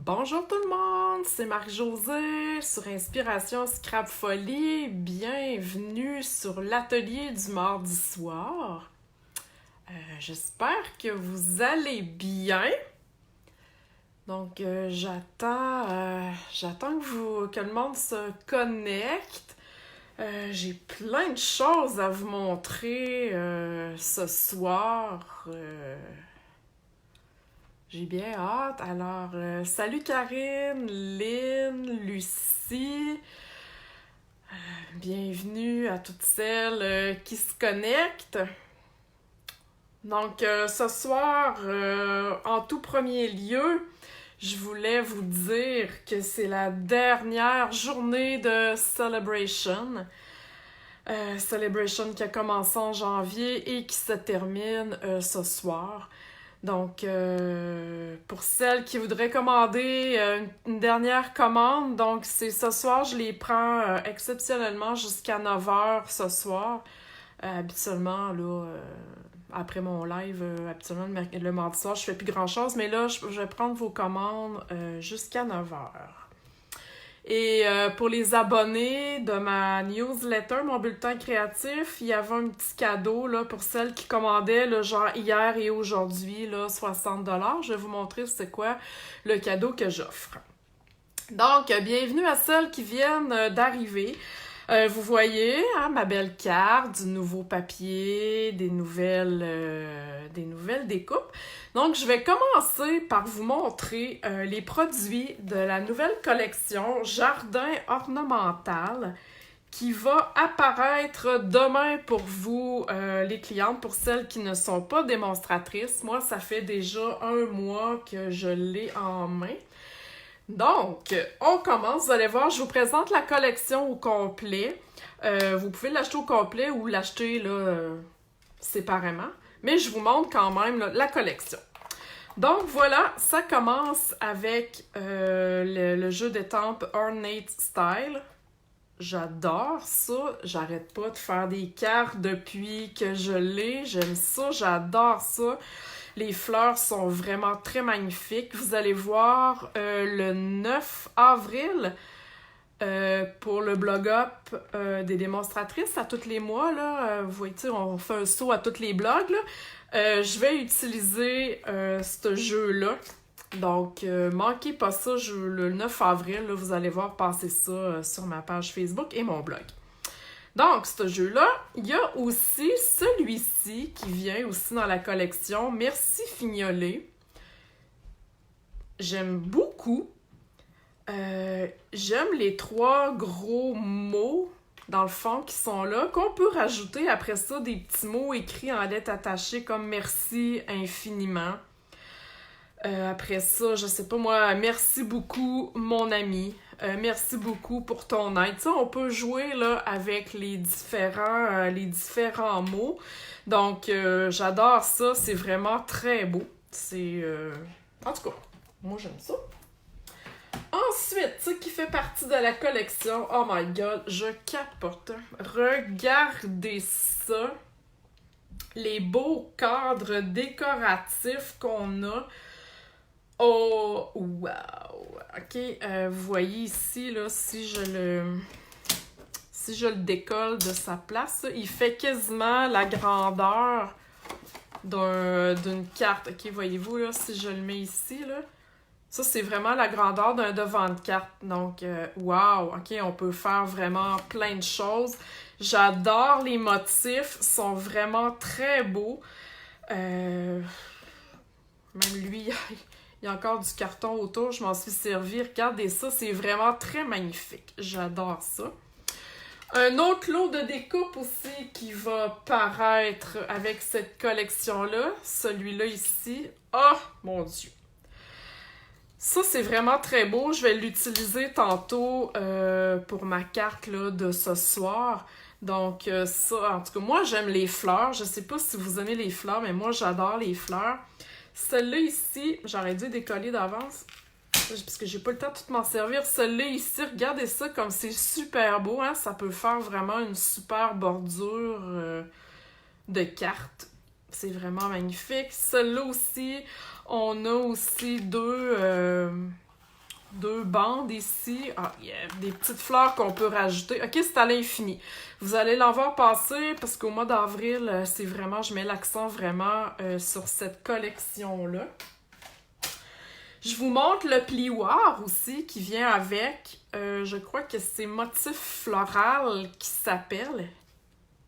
Bonjour tout le monde, c'est Marie-Josée sur Inspiration Scrap Folie. Bienvenue sur l'atelier du mardi soir. J'espère que vous allez bien. Donc j'attends que le monde se connecte. J'ai plein de choses à vous montrer ce soir. J'ai bien hâte. Alors, salut Karine, Lynn, Lucie. Bienvenue à toutes celles qui se connectent. Donc, ce soir, en tout premier lieu, je voulais vous dire que c'est la dernière journée de Celebration. Celebration qui a commencé en janvier et qui se termine ce soir. Donc, pour celles qui voudraient commander une dernière commande, donc c'est ce soir, je les prends exceptionnellement jusqu'à 9h ce soir. Habituellement, là, après mon live, habituellement le mardi soir, je fais plus grand-chose, mais là, je vais prendre vos commandes jusqu'à 9h. Et pour les abonnés de ma newsletter, mon bulletin créatif, il y avait un petit cadeau là, pour celles qui commandaient là, genre hier et aujourd'hui, là, 60$. Je vais vous montrer c'est quoi le cadeau que j'offre. Donc, bienvenue à celles qui viennent d'arriver. Vous voyez hein, ma belle carte, du nouveau papier, des nouvelles découpes. Donc, je vais commencer par vous montrer les produits de la nouvelle collection Jardin ornemental qui va apparaître demain pour vous, les clientes, pour celles qui ne sont pas démonstratrices. Moi, ça fait déjà 1 mois que je l'ai en main. Donc, on commence. Vous allez voir, je vous présente la collection au complet. Vous pouvez l'acheter au complet ou l'acheter là, séparément. Mais je vous montre quand même là, la collection. Donc voilà, ça commence avec le jeu d'étampes Ornate Style. J'adore ça. J'arrête pas de faire des cartes depuis que je l'ai. J'aime ça, j'adore ça. Les fleurs sont vraiment très magnifiques. Vous allez voir le 9 avril pour le blog-up des démonstratrices à tous les mois. Là, vous voyez, on fait un saut à tous les blogs. Là. Je vais utiliser ce jeu-là. Donc, manquez pas ça le 9 avril. Là, vous allez voir passer ça sur ma page Facebook et mon blog. Donc, ce jeu-là, il y a aussi celui-ci qui vient aussi dans la collection Merci Fignolet. J'aime beaucoup. J'aime les 3 gros mots, dans le fond, qui sont là, qu'on peut rajouter après ça des petits mots écrits en lettres attachées comme Merci infiniment. Après ça, je sais pas moi, merci beaucoup mon ami. Merci beaucoup pour ton aide. Ça, on peut jouer là avec les différents mots. Donc, j'adore ça. C'est vraiment très beau. C'est... En tout cas, moi, j'aime ça. Ensuite, ce qui fait partie de la collection, oh my god, je capote. Regardez ça. Les beaux cadres décoratifs qu'on a. Oh, wow! OK, vous voyez ici, là, si je le décolle de sa place, il fait quasiment la grandeur d'une carte. OK, voyez-vous, là, si je le mets ici, là, ça, c'est vraiment la grandeur d'un devant de carte. Donc, wow! OK, on peut faire vraiment plein de choses. J'adore les motifs, sont vraiment très beaux. Même lui... Il y a encore du carton autour, je m'en suis servi. Regardez ça, c'est vraiment très magnifique. J'adore ça. Un autre lot de découpe aussi qui va paraître avec cette collection-là. Celui-là ici. Oh, mon Dieu! Ça, c'est vraiment très beau. Je vais l'utiliser tantôt pour ma carte là, de ce soir. Donc, ça, en tout cas, moi, j'aime les fleurs. Je sais pas si vous aimez les fleurs, mais moi, j'adore les fleurs. Celle-là ici, j'aurais dû décoller d'avance parce que j'ai pas le temps de tout m'en servir. Celle-là ici, regardez ça comme c'est super beau. Hein? Ça peut faire vraiment une super bordure de cartes. C'est vraiment magnifique. Celle-là aussi, on a aussi deux 2 bandes ici. Ah, il y a des petites fleurs qu'on peut rajouter. OK, c'est à l'infini. Vous allez l'en voir passer parce qu'au mois d'avril, c'est vraiment, je mets l'accent vraiment sur cette collection-là. Je vous montre le plioir aussi qui vient avec. Je crois que c'est Motif Floral qui s'appelle.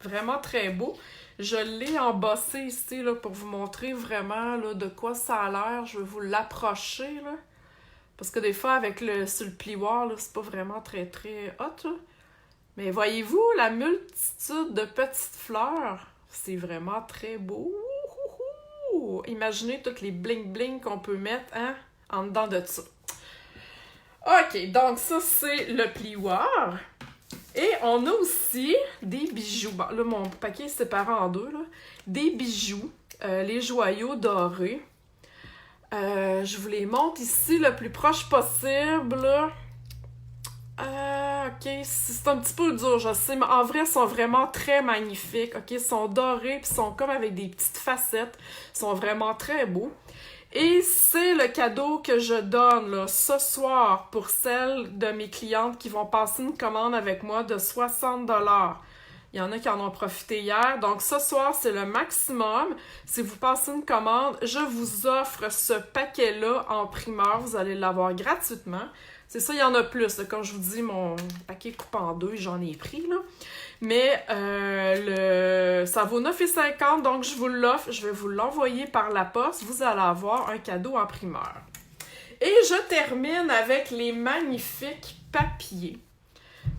Vraiment très beau. Je l'ai embossé ici là, pour vous montrer vraiment là, de quoi ça a l'air. Je vais vous l'approcher, là. Parce que des fois, sur le plioir, là, c'est pas vraiment très, très hot, là. Mais voyez-vous, la multitude de petites fleurs, c'est vraiment très beau. Imaginez toutes les bling-bling qu'on peut mettre, hein, en dedans de ça. OK, donc ça, c'est le plioir. Et on a aussi des bijoux. Bon, là, mon paquet est séparé en 2, là. Des bijoux, les joyaux dorés. Je vous les montre ici le plus proche possible. OK, c'est un petit peu dur, je sais, mais en vrai, ils sont vraiment très magnifiques. OK, ils sont dorés, puis ils sont comme avec des petites facettes. Ils sont vraiment très beaux. Et c'est le cadeau que je donne là, ce soir pour celles de mes clientes qui vont passer une commande avec moi de 60$. Il y en a qui en ont profité hier. Donc ce soir, c'est le maximum. Si vous passez une commande, je vous offre ce paquet-là en primeur. Vous allez l'avoir gratuitement. C'est ça, il y en a plus. Là. Comme je vous dis, mon paquet coupe en 2, j'en ai pris, là. Mais ça vaut 9,50$, donc je vous l'offre. Je vais vous l'envoyer par la poste. Vous allez avoir un cadeau en primeur. Et je termine avec les magnifiques papiers.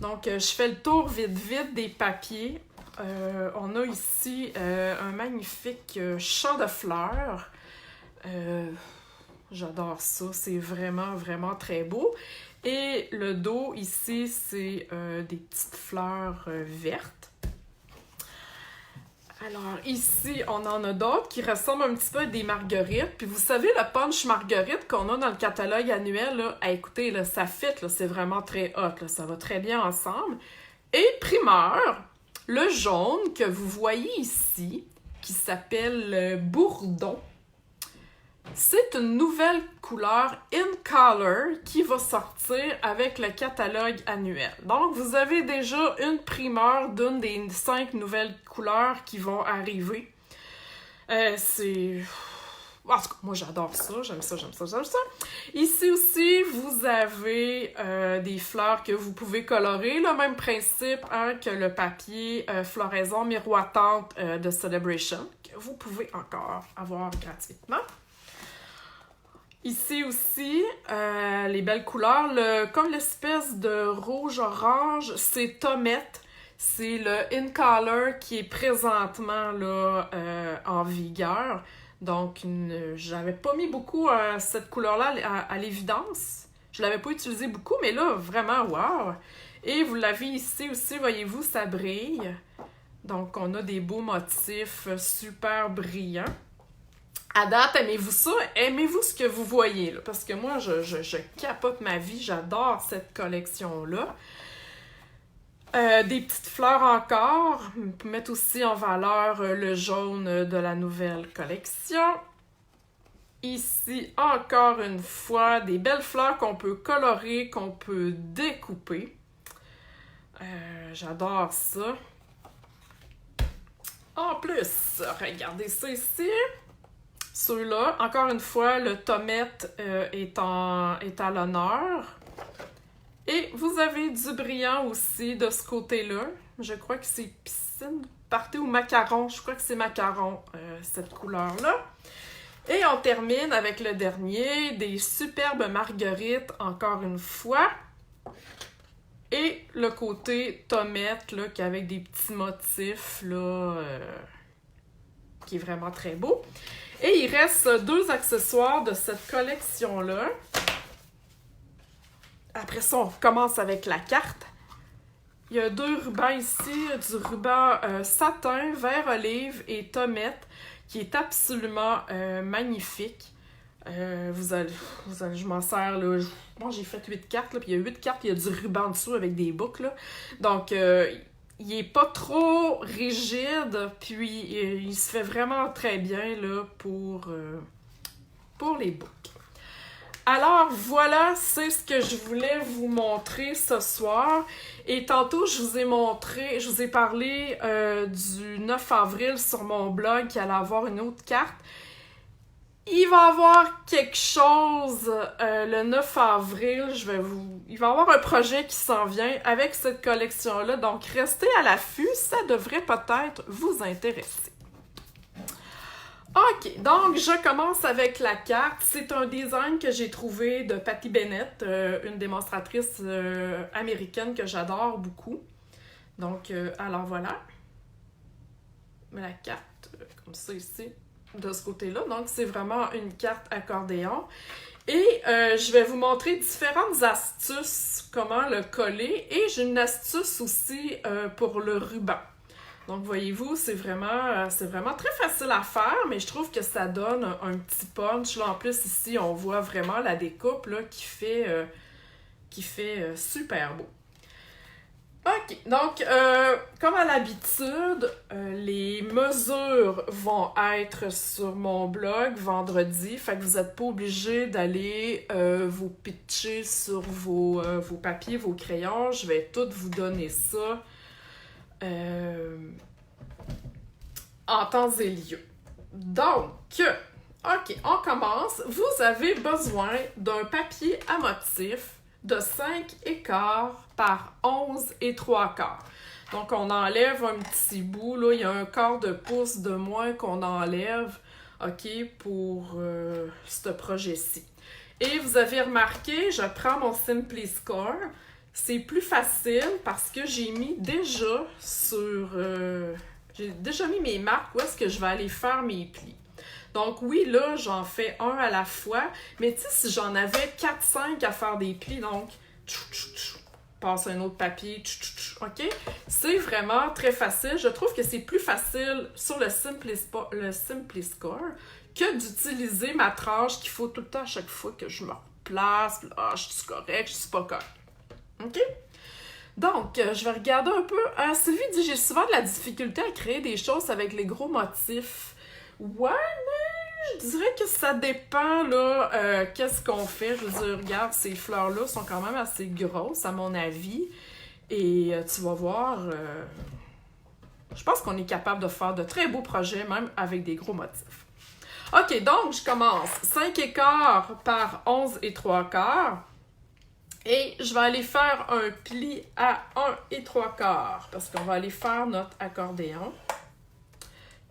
Donc, je fais le tour vite des papiers. On a ici un magnifique champ de fleurs. J'adore ça. C'est vraiment, vraiment très beau. Et le dos, ici, c'est des petites fleurs vertes. Alors, ici, on en a d'autres qui ressemblent un petit peu à des marguerites. Puis vous savez, le punch marguerite qu'on a dans le catalogue annuel, là, écoutez, là, ça fit, là, c'est vraiment très hot, là, ça va très bien ensemble. Et primeur, le jaune que vous voyez ici, qui s'appelle Bourdon, c'est une nouvelle couleur in color qui va sortir avec le catalogue annuel. Donc, vous avez déjà une primeur d'une des 5 nouvelles couleurs qui vont arriver. C'est... En tout cas, moi, j'adore ça. J'aime ça. Ici aussi, vous avez des fleurs que vous pouvez colorer. Le même principe hein, que le papier floraison miroitante de Celebration, que vous pouvez encore avoir gratuitement. Ici aussi, les belles couleurs, comme l'espèce de rouge-orange, c'est Tomette. C'est le In Color qui est présentement là, en vigueur. Donc, j'avais pas mis beaucoup cette couleur-là à l'évidence. Je l'avais pas utilisé beaucoup, mais là, vraiment, wow! Et vous l'avez ici aussi, voyez-vous, ça brille. Donc, on a des beaux motifs super brillants. À date, aimez-vous ça? Aimez-vous ce que vous voyez? Là? Parce que moi, je capote ma vie. J'adore cette collection-là. Des petites fleurs encore. On peut mettre aussi en valeur le jaune de la nouvelle collection. Ici, encore une fois, des belles fleurs qu'on peut colorer, qu'on peut découper. J'adore ça. En plus, regardez ça ici. Ceux-là, encore une fois, le Tomette est à l'honneur. Et vous avez du brillant aussi de ce côté-là. Je crois que c'est piscine, party ou macaron. Je crois que c'est macaron, cette couleur-là. Et on termine avec le dernier, des superbes marguerites, encore une fois. Et le côté Tomette, là, qui est avec des petits motifs, là, qui est vraiment très beau. Et il reste 2 accessoires de cette collection-là. Après ça, on recommence avec la carte. Il y a 2 rubans ici, du ruban satin, vert olive et Tomette, qui est absolument magnifique. Je m'en sers, là. Moi, j'ai fait 8 cartes, là, puis il y a 8 cartes, il y a du ruban en dessous avec des boucles, là. Donc, il est pas trop rigide, puis il se fait vraiment très bien, là, pour les boucles. Alors voilà, c'est ce que je voulais vous montrer ce soir. Et tantôt, je vous ai parlé du 9 avril sur mon blog qui allait avoir une autre carte. Il va y avoir quelque chose le 9 avril, il va y avoir un projet qui s'en vient avec cette collection-là, donc restez à l'affût, ça devrait peut-être vous intéresser. Ok, donc je commence avec la carte. C'est un design que j'ai trouvé de Patty Bennett, une démonstratrice américaine que j'adore beaucoup. Donc, alors voilà. La carte, comme ça ici, de ce côté-là. Donc, c'est vraiment une carte accordéon. Et je vais vous montrer différentes astuces, comment le coller. Et j'ai une astuce aussi pour le ruban. Donc, voyez-vous, c'est vraiment très facile à faire, mais je trouve que ça donne un petit punch. Là, en plus, ici, on voit vraiment la découpe là, qui fait super beau. Ok, donc, comme à l'habitude, les mesures vont être sur mon blog vendredi, fait que vous n'êtes pas obligé d'aller vous pitcher sur vos papiers, vos crayons. Je vais tout vous donner ça en temps et lieu. Donc, ok, on commence. Vous avez besoin d'un papier à motif de 5,25 par 11,75. Donc, on enlève un petit bout, là, il y a un quart de pouce de moins qu'on enlève, ok, pour ce projet-ci. Et vous avez remarqué, je prends mon Simply Score. C'est plus facile parce que j'ai mis déjà j'ai déjà mis mes marques où est-ce que je vais aller faire mes plis. Donc oui, là, j'en fais un à la fois, mais tu sais, si j'en avais 4-5 à faire des plis, donc, passe un autre papier, ok? C'est vraiment très facile. Je trouve que c'est plus facile sur le Simply Score que d'utiliser ma tranche qu'il faut tout le temps à chaque fois que je me replace. Ah, je suis correct, je suis pas correct. OK? Donc, je vais regarder un peu. Sylvie dit, j'ai souvent de la difficulté à créer des choses avec les gros motifs. Ouais, mais je dirais que ça dépend, là, qu'est-ce qu'on fait. Je veux dire, regarde, ces fleurs-là sont quand même assez grosses, à mon avis. Et tu vas voir, je pense qu'on est capable de faire de très beaux projets, même avec des gros motifs. OK, donc, je commence. 5,15 par 11,75. Et je vais aller faire un pli à 1,75 parce qu'on va aller faire notre accordéon.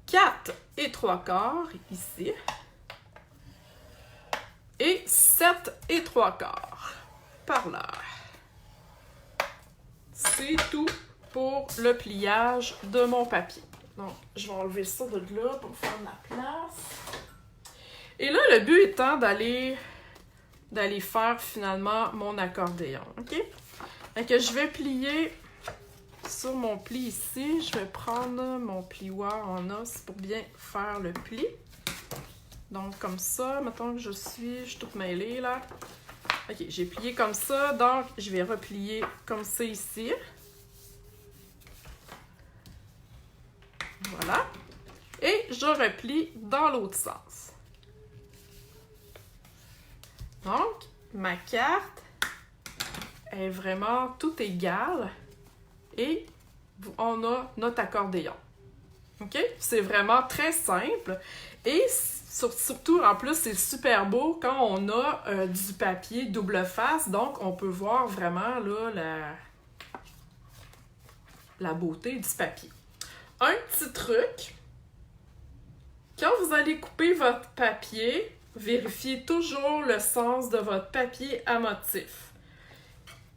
4,75 ici. Et 7,75 par là. C'est tout pour le pliage de mon papier. Donc, je vais enlever ça de là pour faire de la place. Et là, le but étant d'aller faire finalement mon accordéon, ok? Fait que je vais plier sur mon pli ici. Je vais prendre mon plioir en os pour bien faire le pli. Donc comme ça, mettons que je suis toute mêlée là. Ok, j'ai plié comme ça, donc je vais replier comme ça ici. Voilà. Et je replie dans l'autre sens. Donc, ma carte est vraiment tout égale et on a notre accordéon. OK? C'est vraiment très simple et surtout, en plus, c'est super beau quand on a du papier double face. Donc, on peut voir vraiment là, la beauté du papier. Un petit truc, quand vous allez couper votre papier, vérifiez toujours le sens de votre papier à motif.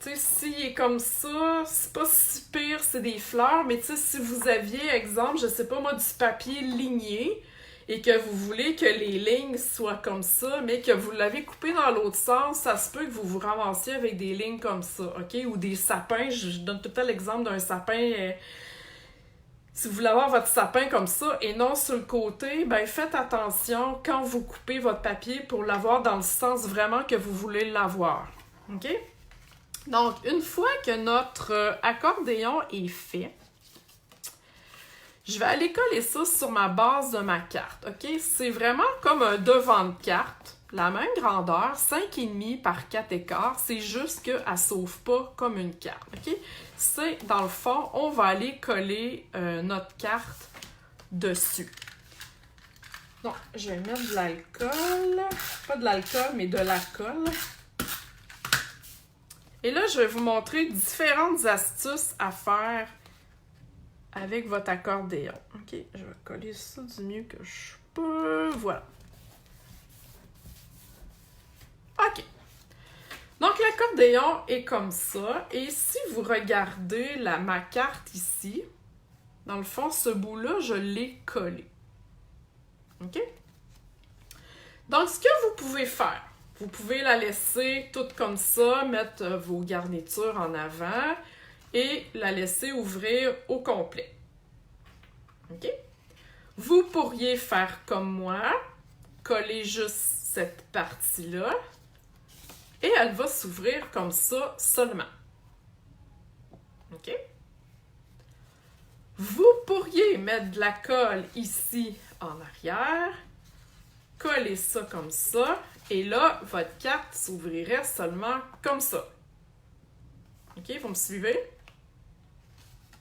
Tu sais, s'il est comme ça, c'est pas si pire, c'est des fleurs, mais tu sais, si vous aviez, exemple, je sais pas moi, du papier ligné, et que vous voulez que les lignes soient comme ça, mais que vous l'avez coupé dans l'autre sens, ça se peut que vous vous ramassiez avec des lignes comme ça, ok? Ou des sapins, je donne tout le temps l'exemple d'un sapin... Si vous voulez avoir votre sapin comme ça et non sur le côté, ben faites attention quand vous coupez votre papier pour l'avoir dans le sens vraiment que vous voulez l'avoir. OK? Donc, une fois que notre accordéon est fait, je vais aller coller ça sur ma base de ma carte. OK? C'est vraiment comme un devant de carte. la même grandeur, 5,5 par 4,15, c'est juste qu'elle ne s'ouvre pas comme une carte, ok? C'est, dans le fond, on va aller coller notre carte dessus. Donc, je vais mettre de l'alcool, pas de l'alcool, mais de la colle. Et là, je vais vous montrer différentes astuces à faire avec votre accordéon. Ok, je vais coller ça du mieux que je peux. Voilà. Ok. Donc, l'accordéon est comme ça. Et si vous regardez ma carte ici, dans le fond, ce bout-là, je l'ai collé. OK? Donc, ce que vous pouvez faire, vous pouvez la laisser toute comme ça, mettre vos garnitures en avant et la laisser ouvrir au complet. OK? Vous pourriez faire comme moi, coller juste cette partie-là et elle va s'ouvrir comme ça seulement. OK? Vous pourriez mettre de la colle ici en arrière, coller ça comme ça, et là, votre carte s'ouvrirait seulement comme ça. OK, vous me suivez?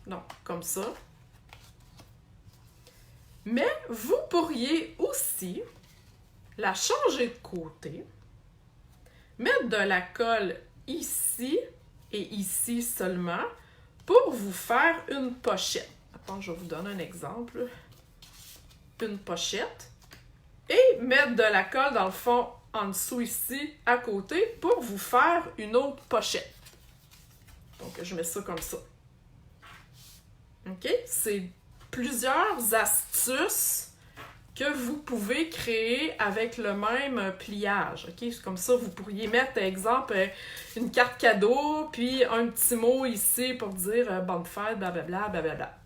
Non, comme ça. Mais vous pourriez aussi la changer de côté, mettre de la colle ici et ici seulement pour vous faire une pochette. Attends, je vais vous donner un exemple. Une pochette. Et mettre de la colle dans le fond en dessous ici à côté pour vous faire une autre pochette. Donc, je mets ça comme ça. OK? C'est plusieurs astuces que vous pouvez créer avec le même pliage. OK? Comme ça, vous pourriez mettre, par exemple, une carte cadeau, puis un petit mot ici pour dire bonne fête, blablabla, blablabla.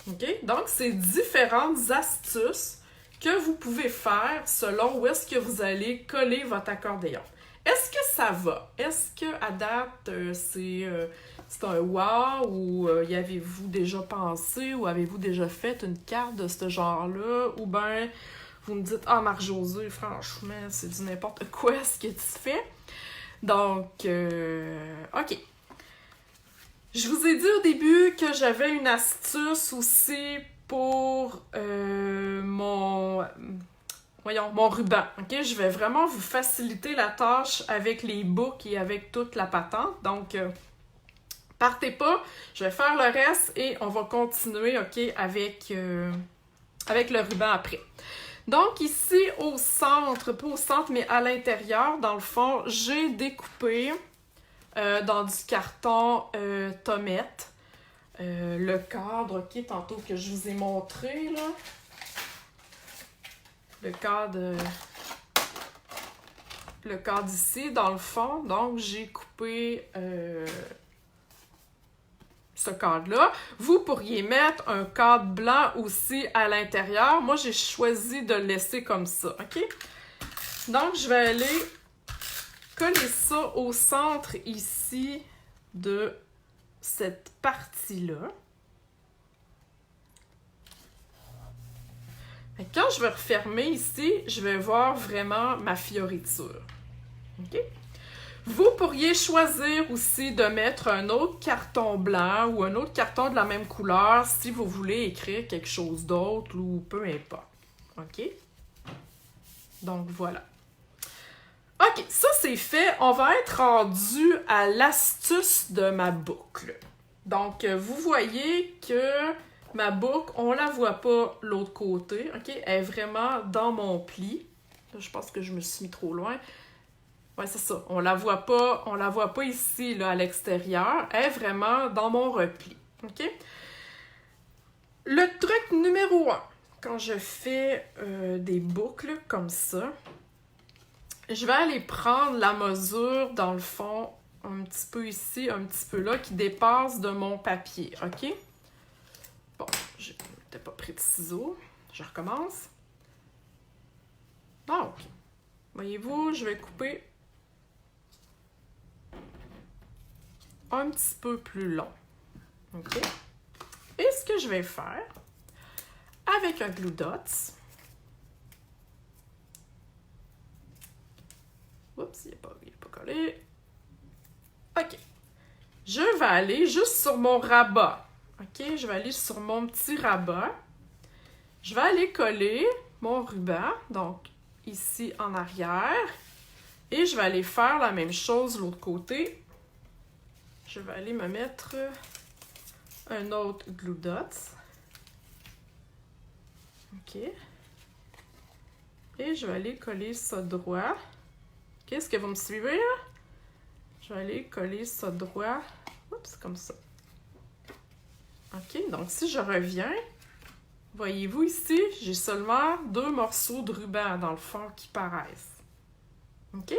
OK? Donc, c'est différentes astuces que vous pouvez faire selon où est-ce que vous allez coller votre accordéon. Est-ce que ça va? Est-ce qu'à date, c'est un wow ou y avez-vous déjà pensé ou avez-vous déjà fait une carte de ce genre-là? Ou bien vous me dites « Ah, Marc-Josée, franchement, c'est du n'importe quoi ce que tu fais. » Donc, OK. Je vous ai dit au début que j'avais une astuce aussi pour mon ruban. OK? Je vais vraiment vous faciliter la tâche avec les boucles et avec toute la patente. Donc, partez pas. Je vais faire le reste et on va continuer, OK, avec le ruban après. Donc, ici, au centre, pas au centre, mais à l'intérieur, dans le fond, j'ai découpé dans du carton Tomette. Le cadre, OK, tantôt que je vous ai montré, là. Le cadre ici, dans le fond. Donc, j'ai coupé ce cadre-là. Vous pourriez mettre un cadre blanc aussi à l'intérieur. Moi, j'ai choisi de le laisser comme ça, OK? Donc, je vais aller coller ça au centre ici de cette partie-là. Et quand je vais refermer ici, je vais voir vraiment ma fioriture. OK? Vous pourriez choisir aussi de mettre un autre carton blanc ou un autre carton de la même couleur si vous voulez écrire quelque chose d'autre ou peu importe. OK? Donc, voilà. OK, ça c'est fait. On va être rendu à l'astuce de ma boucle. Donc, vous voyez que ma boucle, on la voit pas l'autre côté. OK? Elle est vraiment dans mon pli. Là, je pense que je me suis mis trop loin. Ouais, c'est ça. On la voit pas ici, là, à l'extérieur. Elle est vraiment dans mon repli. OK? Le truc numéro 1, quand je fais des boucles comme ça, je vais aller prendre la mesure, dans le fond, un petit peu ici, un petit peu là, qui dépasse de mon papier, OK? Bon, je n'ai pas pris de ciseaux. Je recommence. Donc, voyez-vous, je vais couper un petit peu plus long, OK? Et ce que je vais faire, avec un glue dots, Oups, il n'est pas collé. OK. Je vais aller juste sur mon rabat. OK, je vais aller sur mon petit rabat. Je vais aller coller mon ruban, donc ici en arrière. Et je vais aller faire la même chose de l'autre côté. Je vais aller me mettre un autre glue dots. OK. Et je vais aller coller ça droit. OK, est-ce que vous me suivez là? Je vais aller coller ça droit. Oups, comme ça. OK, donc si je reviens, voyez-vous ici, j'ai seulement 2 morceaux de ruban dans le fond qui paraissent. OK?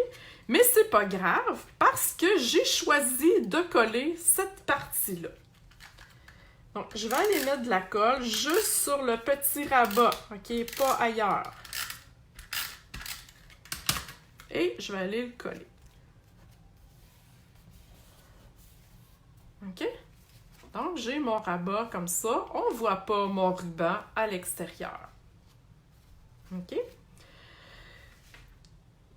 Mais c'est pas grave parce que j'ai choisi de coller cette partie-là. Donc, je vais aller mettre de la colle juste sur le petit rabat, OK? Pas ailleurs. Et je vais aller le coller. OK? Donc, j'ai mon rabat comme ça. On ne voit pas mon ruban à l'extérieur. OK?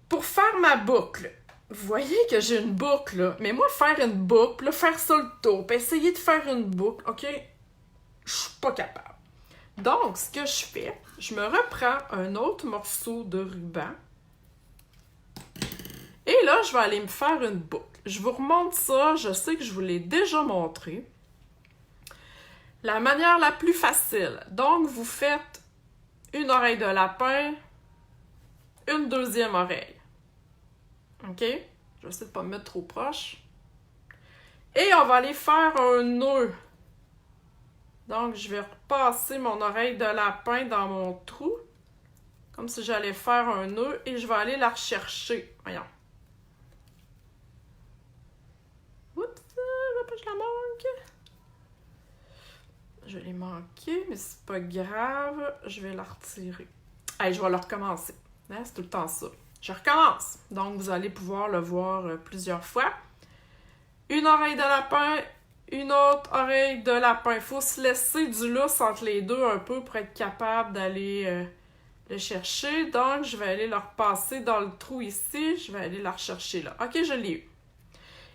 Pour faire ma boucle, vous voyez que j'ai une boucle, là. Mais moi, faire une boucle, là, faire ça le tour, puis essayer de faire une boucle, OK? Je suis pas capable. Donc, ce que je fais, je me reprends un autre morceau de ruban. Et là, je vais aller me faire une boucle. Je vous remonte ça, je sais que je vous l'ai déjà montré. La manière la plus facile. Donc, vous faites une oreille de lapin, une deuxième oreille. OK? Je vais essayer de ne pas me mettre trop proche. Et on va aller faire un nœud. Donc, je vais repasser mon oreille de lapin dans mon trou. Comme si j'allais faire un nœud et je vais aller la rechercher. Voyons. Oups, je la manque. Je l'ai manqué, mais c'est pas grave. Je vais la retirer. Allez, je vais la recommencer. Hein, c'est tout le temps ça. Je recommence. Donc, vous allez pouvoir le voir plusieurs fois. Une oreille de lapin, une autre oreille de lapin. Il faut se laisser du lousse entre les deux un peu pour être capable d'aller le chercher. Donc, je vais aller le repasser dans le trou ici. Je vais aller la rechercher là. OK, je l'ai eu.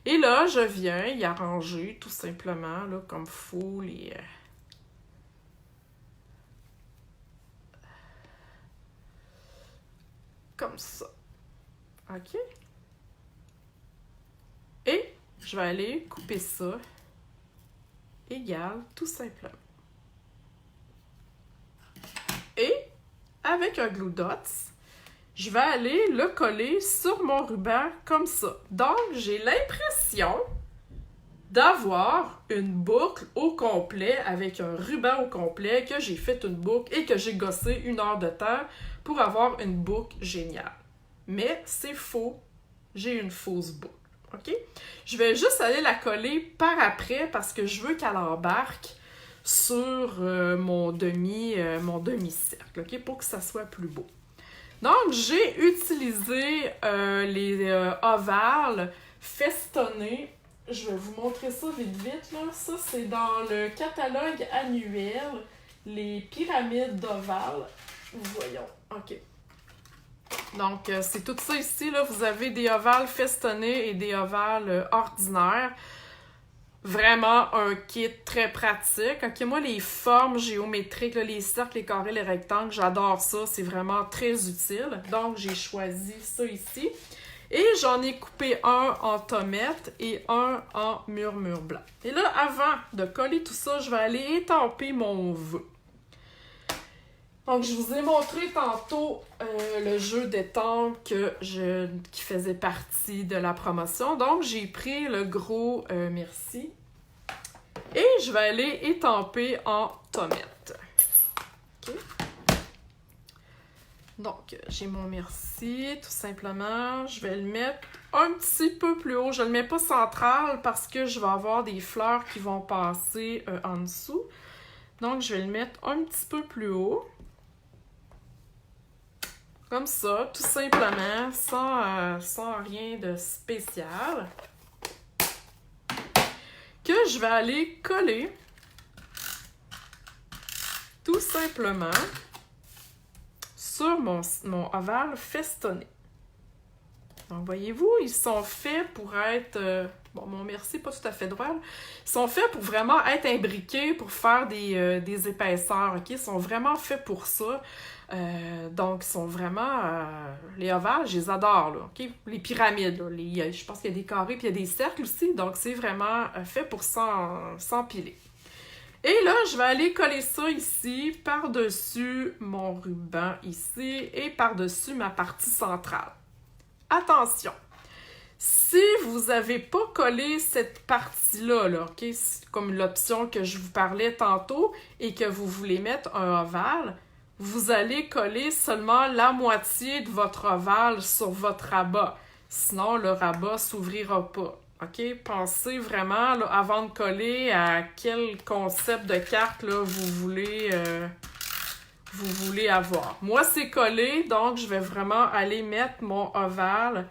Et là, je viens y arranger tout simplement, là, comme il faut, les... Comme ça. OK? Et je vais aller couper ça égal, tout simplement. Et avec un glue dots, je vais aller le coller sur mon ruban comme ça. Donc, j'ai l'impression d'avoir une boucle au complet avec un ruban au complet, que j'ai fait une boucle et que j'ai gossé 1 heure de temps pour avoir une boucle géniale. Mais c'est faux. J'ai une fausse boucle. OK? Je vais juste aller la coller par après parce que je veux qu'elle embarque sur mon demi-cercle, OK? Pour que ça soit plus beau. Donc, j'ai utilisé les ovales festonnés. Je vais vous montrer ça vite, là. Ça, c'est dans le catalogue annuel, les pyramides d'ovales. Voyons, OK. Donc, c'est tout ça ici, là. Vous avez des ovales festonnés et des ovales ordinaires. Vraiment un kit très pratique. OK, moi, les formes géométriques, là, les cercles, les carrés, les rectangles, j'adore ça. C'est vraiment très utile. Donc, j'ai choisi ça ici. Et j'en ai coupé un en tomate et un en murmure blanc. Et là, avant de coller tout ça, je vais aller étamper mon vœu. Donc, je vous ai montré tantôt le jeu d'étampe qui faisait partie de la promotion. Donc, j'ai pris le gros merci et je vais aller étamper en tomate. OK? Donc, j'ai mon merci, tout simplement. Je vais le mettre un petit peu plus haut. Je ne le mets pas central parce que je vais avoir des fleurs qui vont passer en dessous. Donc, je vais le mettre un petit peu plus haut. Comme ça, tout simplement, sans rien de spécial. Que je vais aller coller, tout simplement, sur mon ovale festonné. Donc, voyez-vous, ils sont faits pour être... bon, mon merci, pas tout à fait droit. Là. Ils sont faits pour vraiment être imbriqués, pour faire des épaisseurs, OK? Ils sont vraiment faits pour ça. Donc, ils sont vraiment... les ovales, je les adore, là, OK? Les pyramides, là, je pense qu'il y a des carrés, puis il y a des cercles aussi. Donc, c'est vraiment fait pour s'empiler. Et là, je vais aller coller ça ici, par-dessus mon ruban ici, et par-dessus ma partie centrale. Attention! Si vous n'avez pas collé cette partie-là, là, OK, comme l'option que je vous parlais tantôt, et que vous voulez mettre un ovale, vous allez coller seulement la moitié de votre ovale sur votre rabat. Sinon, le rabat ne s'ouvrira pas. OK? Pensez vraiment, là, avant de coller, à quel concept de carte là, vous voulez avoir. Moi, c'est collé, donc je vais vraiment aller mettre mon ovale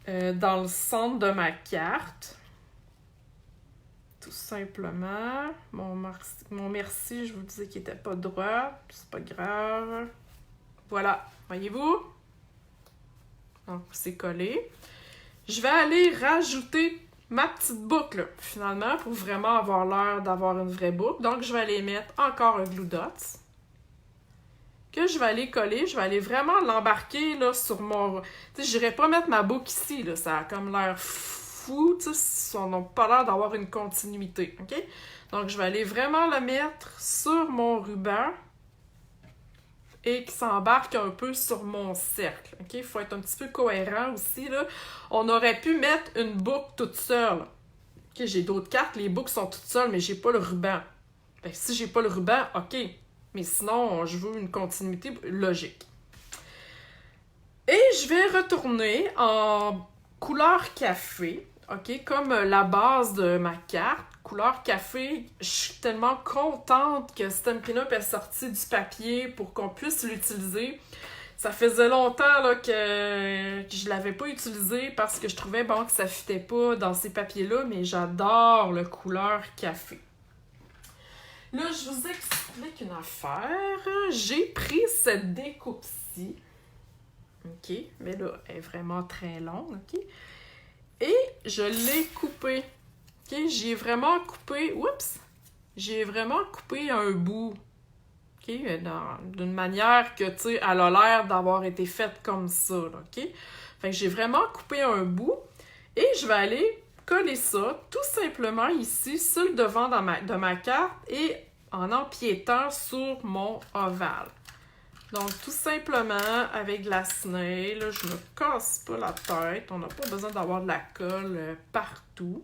dans le centre de ma carte. Tout simplement. Mon merci, je vous disais qu'il n'était pas droit. C'est pas grave. Voilà. Voyez-vous? Donc, c'est collé. Je vais aller rajouter ma petite boucle, finalement, pour vraiment avoir l'air d'avoir une vraie boucle. Donc, je vais aller mettre encore un glue dots que je vais aller coller. Je vais aller vraiment l'embarquer là, sur mon... Tu sais, je n'irai pas mettre ma boucle ici, là, ça a comme l'air fou, tu sais, on n'a pas l'air d'avoir une continuité, OK? Donc, je vais aller vraiment le mettre sur mon ruban et qui s'embarque un peu sur mon cercle, OK? Il faut être un petit peu cohérent aussi, là. On aurait pu mettre une boucle toute seule. OK, j'ai d'autres cartes, les boucles sont toutes seules, mais j'ai pas le ruban. Fait que si j'ai pas le ruban, OK. Mais sinon, je veux une continuité logique. Et je vais retourner en couleur café, OK? Comme la base de ma carte. Couleur café, je suis tellement contente que Stampin' Up est sorti du papier pour qu'on puisse l'utiliser. Ça faisait longtemps là, que je l'avais pas utilisé parce que je trouvais bon, que ça fitait pas dans ces papiers-là, mais j'adore le couleur café. Là, je vous explique une affaire. J'ai pris cette découpe-ci. OK, mais là, elle est vraiment très longue, OK? Et je l'ai coupée. OK, j'ai vraiment coupé... Oups! J'ai vraiment coupé un bout. OK? D'une manière que, tu sais, elle a l'air d'avoir été faite comme ça, là, OK? Fait que j'ai vraiment coupé un bout. Et je vais aller coller ça tout simplement ici sur le devant de ma carte et en empiétant sur mon ovale. Donc, tout simplement, avec de la snail, là, je me casse pas la tête. On n'a pas besoin d'avoir de la colle partout.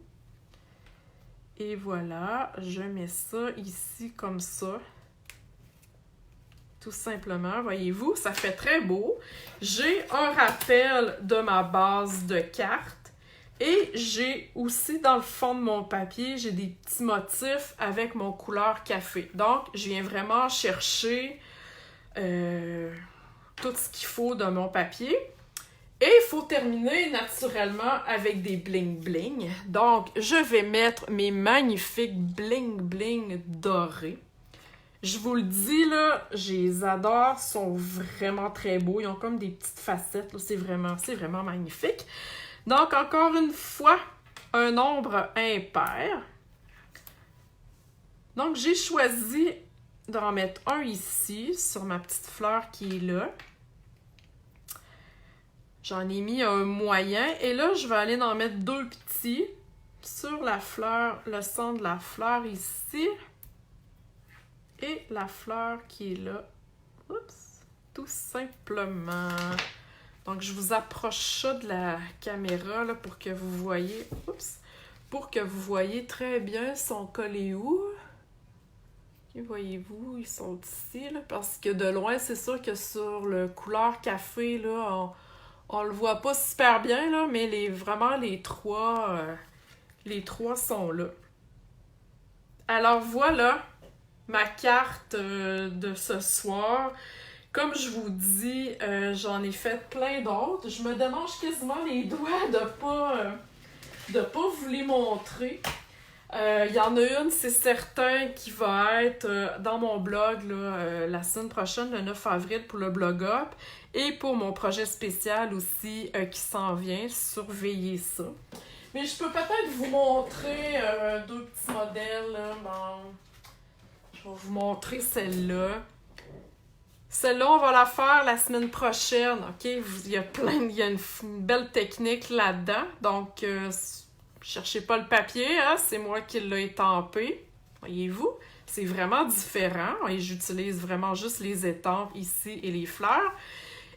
Et voilà, je mets ça ici comme ça. Tout simplement, voyez-vous, ça fait très beau. J'ai un rappel de ma base de carte. Et j'ai aussi, dans le fond de mon papier, j'ai des petits motifs avec mon couleur café. Donc, je viens vraiment chercher tout ce qu'il faut de mon papier. Et il faut terminer naturellement avec des bling-bling. Donc, je vais mettre mes magnifiques bling-bling dorés. Je vous le dis, là, je les adore, ils sont vraiment très beaux. Ils ont comme des petites facettes, là. C'est vraiment magnifique. Donc, encore une fois, un nombre impair. Donc, j'ai choisi d'en mettre un ici, sur ma petite fleur qui est là. J'en ai mis un moyen. Et là, je vais aller en mettre deux petits sur la fleur, le centre de la fleur ici. Et la fleur qui est là. Oups! Tout simplement. Donc, je vous approche ça de la caméra là, pour que vous voyez... Oups! Pour que vous voyez très bien, ils sont collés où? Et voyez-vous, ils sont ici, là, parce que de loin, c'est sûr que sur le couleur café, là, on le voit pas super bien, là, mais vraiment, les trois sont là. Alors, voilà ma carte de ce soir. Comme je vous dis, j'en ai fait plein d'autres. Je me démange quasiment les doigts de pas vous les montrer. Il y en a une, c'est certain, qui va être dans mon blog là, la semaine prochaine, le 9 avril, pour le Blog Up. Et pour mon projet spécial aussi qui s'en vient, surveillez ça. Mais je peux peut-être vous montrer deux petits modèles. Là. Bon, je vais vous montrer celle-là. Celle-là, on va la faire la semaine prochaine, ok? Il y a une belle technique là-dedans. Donc, cherchez pas le papier, hein? C'est moi qui l'ai étampé. Voyez-vous? C'est vraiment différent. Et j'utilise vraiment juste les étampes ici et les fleurs.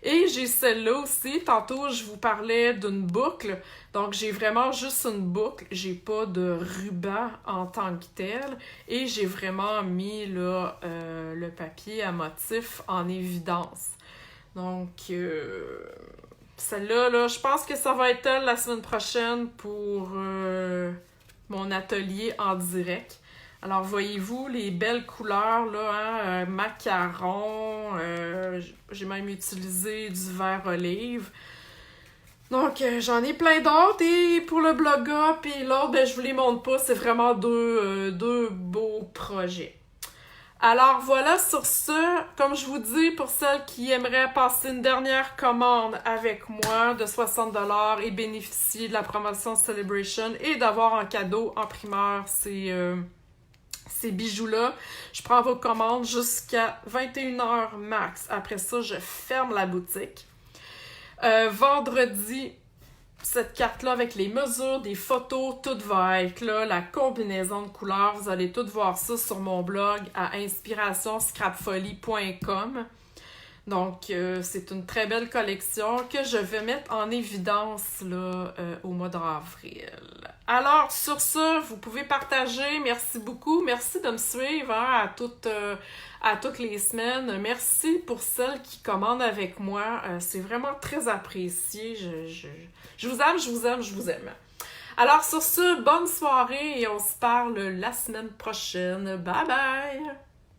Et j'ai celle-là aussi. Tantôt, je vous parlais d'une boucle. Donc, j'ai vraiment juste une boucle. J'ai pas de ruban en tant que tel. Et j'ai vraiment mis là, le papier à motif en évidence. Donc, celle-là, là, je pense que ça va être elle la semaine prochaine pour mon atelier en direct. Alors, voyez-vous les belles couleurs, là, hein, macaron, j'ai même utilisé du vert olive. Donc, j'en ai plein d'autres, et pour le Blog Up et l'autre, ben, je vous les montre pas, c'est vraiment deux beaux projets. Alors voilà, sur ce, comme je vous dis, pour celles qui aimeraient passer une dernière commande avec moi de 60$ et bénéficier de la promotion Celebration et d'avoir en cadeau, en primeur, ces bijoux-là, je prends vos commandes jusqu'à 21h max. Après ça, je ferme la boutique. Vendredi, cette carte-là avec les mesures, des photos, tout va être là, la combinaison de couleurs. Vous allez tout voir ça sur mon blog à inspirationscrapfolie.com. Donc, c'est une très belle collection que je vais mettre en évidence là, au mois d'avril. Alors, sur ce, vous pouvez partager. Merci beaucoup. Merci de me suivre hein, à toutes les semaines. Merci pour celles qui commandent avec moi. C'est vraiment très apprécié. Je vous aime, je vous aime, je vous aime. Alors, sur ce, bonne soirée et on se parle la semaine prochaine. Bye bye!